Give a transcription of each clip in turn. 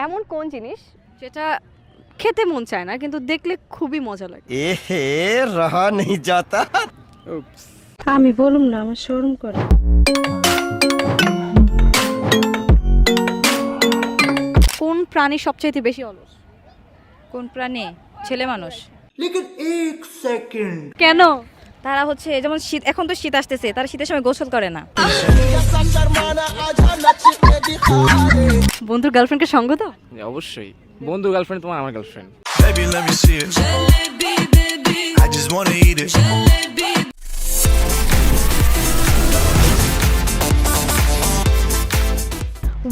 এমন কোন জিনিস যেটা খেতে মন চায় না কিন্তু দেখলে খুবই মজা লাগে? এহে রহা নেই যাতা। আমি বলুম না, আমার শরম করে। কোন প্রাণী সবচাইতে বেশি অলস? কোন প্রাণী? ছেলে মানুষ। কেন? তারা হচ্ছে যেমন শীত, এখন তো শীত আসতেছে, তারা শীতের সময় গোসল করে না। বন্ধুর গার্লফ্রেন্ডকে সঙ্গ দাও? অবশ্যই, বন্ধু গার্লফ্রেন্ড তোমার আমার girlfriend. Baby, let me see it. I just wanna eat it.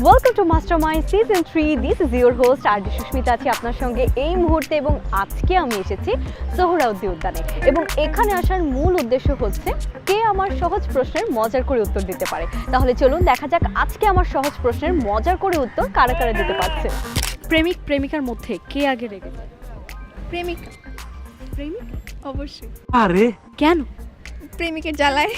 Welcome to mastermind season 3। This is your host আর সুস্মিতা আছি আপনার সঙ্গে এই মুহূর্তে, এবং আজকে আমি এসেছি সোহরাওয়ার্দী উদ্যানে। এবং এখানে আসার মূল উদ্দেশ্য হচ্ছে কে আমার সহজ প্রশ্নের মজার করে উত্তর দিতে পারে। তাহলে চলুন দেখা যাক আজকে আমার সহজ প্রশ্নের মজার করে উত্তর কারা কারা দিতে পারছে। প্রেমিক প্রেমিকার মধ্যে কে আগে রেগে যায়? প্রেমিক। প্রেমিক অবশ্যই। আরে কেন? প্রেমিকের জ্বালায়।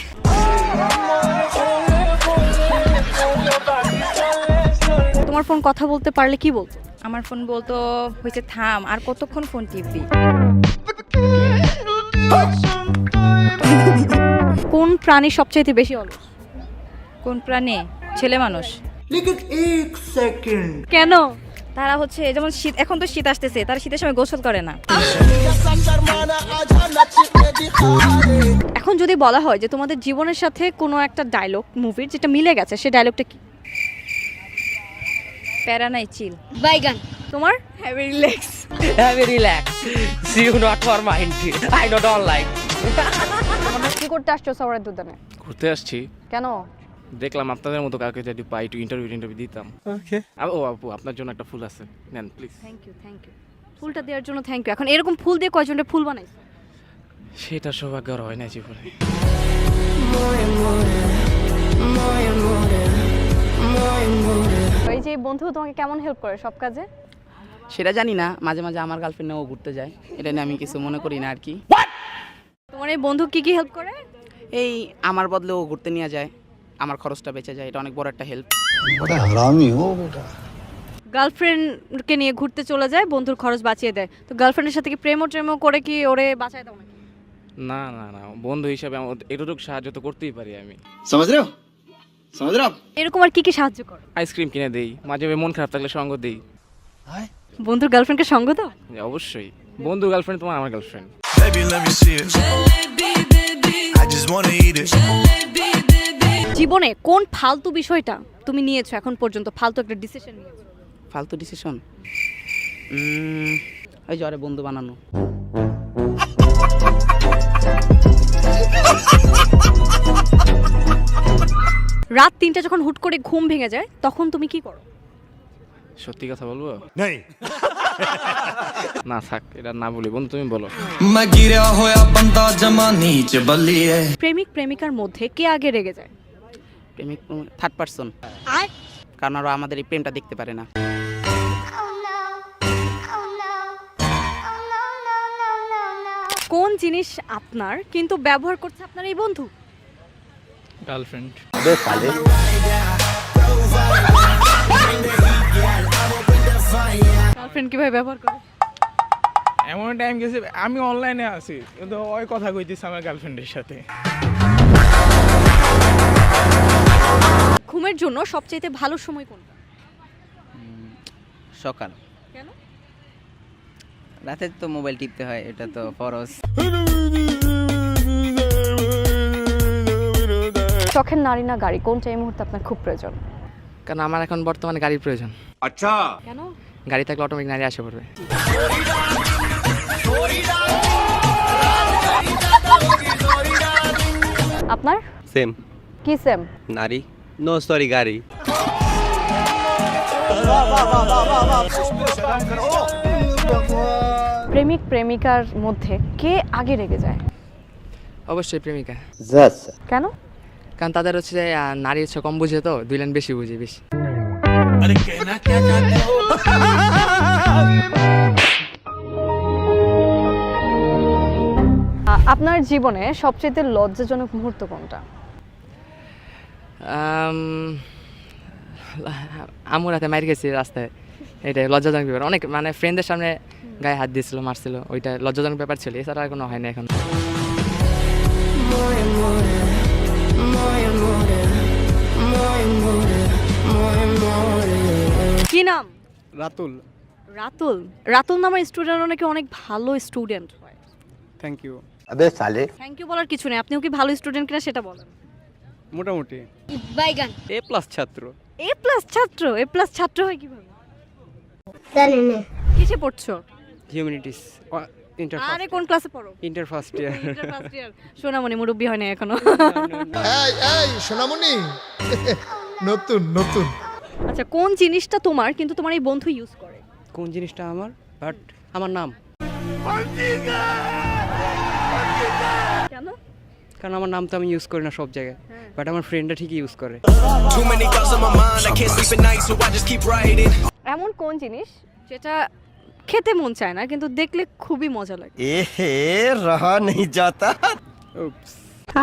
তোমার ফোন কথা বলতে পারলে কি বলতো? আমার ফোন বলতো হয়েছে থাম, আর কতক্ষণ ফোন টিপবি। কোন প্রাণী সবচাইতে বেশি অলস? কোন প্রাণী? ছেলে মানুষ। কেন? তারা হচ্ছে যেমন শীত, এখন তো শীত আসতেছে, তারা শীতের সময় গোসল করে না। এখন যদি বলা হয় যে তোমাদের জীবনের সাথে কোনো একটা ডায়লগ মুভির যেটা মিলে গেছে, সেই ডায়লগটা কি? প্যারা নাই, চিল। বাইগান। তোমার? Heavy relax. Heavy relax. See you not for mind. I don't like. কি করতে আসছো সোহরাওয়ার্দী উদ্যানে? ঘুরতে আসছি, কেন? দেখলাম আপনাদের মতো কাউকে যদি পাই একটু ইন্টারভিউ দিতাম। ওকে। ও আপু, আপনার জন্য একটা ফুল আছে, নেন প্লিজ। Thank you. ফুলটা দেওয়ার জন্য থ্যাংক ইউ। এখন এরকম ফুল দিয়ে কয়জনটা ফুল বানাইছো? সেটা সৌভাগ্য আর হয় না জীবনে। এই যে বন্ধু তোমাকে কেমন হেল্প করে সব কাজে? সেটা জানি না, মাঝে মাঝে আমার গার্লফ্রেন্ডও ঘুরতে যায়, এটা নিয়ে আমি কিছু মনে করি না আর কি। তোমার এই বন্ধু কি হেল্প করে? এই আমার বদলে ও ঘুরতে নিয়ে যায়, আমার খরচটা বেঁচে যায়, এটা অনেক বড় একটা হেল্প। গার্লফ্রেন্ডকে নিয়ে ঘুরতে চলে যায়, বন্ধুর খরচ বাঁচিয়ে দেয়। তো গার্লফ্রেন্ডের সাথে কি প্রেমও করে কি ওরে বাঁচায় দাও নাকি? না না না, বন্ধু হিসাবে আমার এতটুকু সাহায্য তো করতেই পারি আমি। समझ रहे हो समझ रहे हो आप? এরকম আর কি সাহায্য করো? আইসক্রিম কিনে দেই, মাঝে মাঝে মন খারাপ থাকলে সঙ্গ দেই। বন্ধুর গার্লফ্রেন্ডকে সঙ্গ দাও? অবশ্যই, বন্ধু গার্লফ্রেন্ড তোমার আমার girlfriend. Baby, let me see it. I just wanna eat it. জীবনে কোন ফালতু বিষয়টা তুমি নিয়েছো এখন পর্যন্ত, ফালতু একটা ডিসিশন নিয়েছো? ফালতু ডিসিশন? ওই জ্বরে বন্ধু বানানো। রাত 3টা যখন হুট করে ঘুম ভেঙে যায় তখন তুমি কি করো? সত্যি কথা বলবো? না থাক, এটা না বলি, বন্ধু তুমি বলো। मैं गिरा होया बंदा जमा नीच बल्लिए। প্রেমিক প্রেমিকার মধ্যে কে আগে রেগে যায়? প্রেমিক থার্ড পারসন, কারণ ওরা আমাদের এই প্রেমটা দেখতে পারে না। কোন জিনিস আপনার কিন্তু ব্যবহার করছে আপনার এই বন্ধু? গার্লফ্রেন্ড। গার্লফ্রেন্ড কিভাবে ব্যবহার করে? এমন টাইম গেছে আমি অনলাইনে আছি কিন্তু ওই কথা কইতেছি আমার গার্লফ্রেন্ডের সাথে। ঘুমের জন্য সবচেয়ে ভালো সময় কোনটা? সকাল। কেন? রাতে তো মোবাইল টিপতে হয়, এটা তো ফরজ। শখের নারী না গাড়ি, কোনটা এই মুহূর্তে আপনার খুব প্রয়োজন? কারণ আমার এখন বর্তমানে গাড়ির প্রয়োজন। কেন? গাড়ি থাকলে অটোমেটিক নারী আসে পড়বে। আপনার সেম কি সেম? নারী, নো সরি গাড়ি। প্রেমিক প্রেমিকার মধ্যে কে আগে রেগে যায়? অবশ্যই প্রেমিকা। কেন? কারণ তাদের হচ্ছে যে নারী হচ্ছে কম বুঝে, তো দুই লাইন বেশি বুঝে বেশি। আপনার জীবনে সবচেয়ে লজ্জাজনক মুহূর্ত কোনটা? আমুর হাতে মার গেছি রাস্তায়, এটাই লজ্জাজনক ব্যাপার, অনেক মানে ফ্রেন্ডদের সামনে গায়ে হাত দিয়েছিল, মারছিল, ওইটা লজ্জাজনক ব্যাপার ছিল, এছাড়া আর কোনো হয় না এখন। কি নাম? রাতুল, রাতুল। রাতুল নামের স্টুডেন্ট নাকি অনেক ভালো স্টুডেন্ট হয়। Thank you. থ্যাংক ইউ বলার কিছু নেই, আপনিও কি ভালো স্টুডেন্ট কিনা সেটা বলেন। মোটামুটি বাইগান। এ প্লাস ছাত্র। এ প্লাস ছাত্র? এ প্লাস ছাত্র হয় কিভাবে? জানি না। কিসে পড়ছো? হিউম্যানিটিস ইন্টার আরে কোন ক্লাসে পড়ো? Inter first year. Inter first year. সোনামণি মুরব্বি হয় না এখনো। এই সোনামণি নতুন নতুন। আচ্ছা, কোন জিনিসটা তোমার কিন্তু তোমার এই বন্ধু ইউজ করে? কোন জিনিসটা আমার? বাট আমার নাম, কেন? কারণ আমার নাম তো আমি ইউজ করি না সব জায়গায়, বাট আমার ফ্রেন্ডরা ঠিকই ইউজ করে। Too many thoughts on my mind, I can't sleep at night, so I just keep writing. এমন কোন জিনিস যেটা খেতে মন চায় না কিন্তু দেখলে খুবই মজা লাগে? ए रहा नहीं जाता।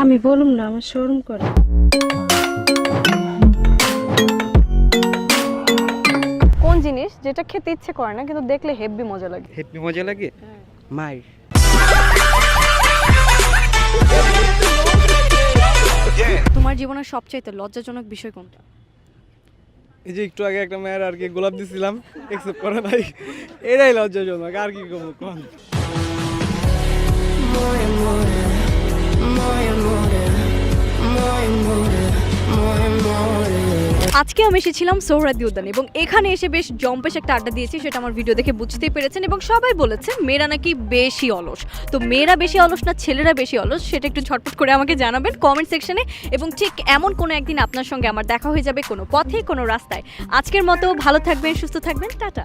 আমি বলুম না, আমার শরম করে। কোন জিনিস যেটা খেতে ইচ্ছে করে না কিন্তু দেখলে হেব্বি মজা লাগে? হেপি মজা লাগে মায়ের। তোমার জীবনের সবচাইতে লজ্জাজনক বিষয় কোনটা? এই যে একটু আগে একটা মেয়ের আর কি গোলাপ দিছিলাম, অ্যাকসেপ্ট করে নাই, এটাই লজ্জাজনক, আর কি করবো কোন। আজকে আমি এসেছিলাম সোহরাওয়ার্দী উদ্যানে এবং এখানে এসে বেশ জম্পেশ একটা আড্ডা দিয়েছি, সেটা আমার ভিডিও দেখে বুঝতেই পেরেছেন। এবং সবাই বলেছে মেয়েরা নাকি বেশি অলস। তো মেয়েরা বেশি অলস না ছেলেরা বেশি অলস, সেটা একটু ঝটপট করে আমাকে জানাবেন কমেন্ট সেকশনে। এবং ঠিক এমন কোনো একদিন আপনার সঙ্গে আমার দেখা হয়ে যাবে কোনো পথে, কোনো রাস্তায়। আজকের মতো ভালো থাকবেন, সুস্থ থাকবেন, টাটা।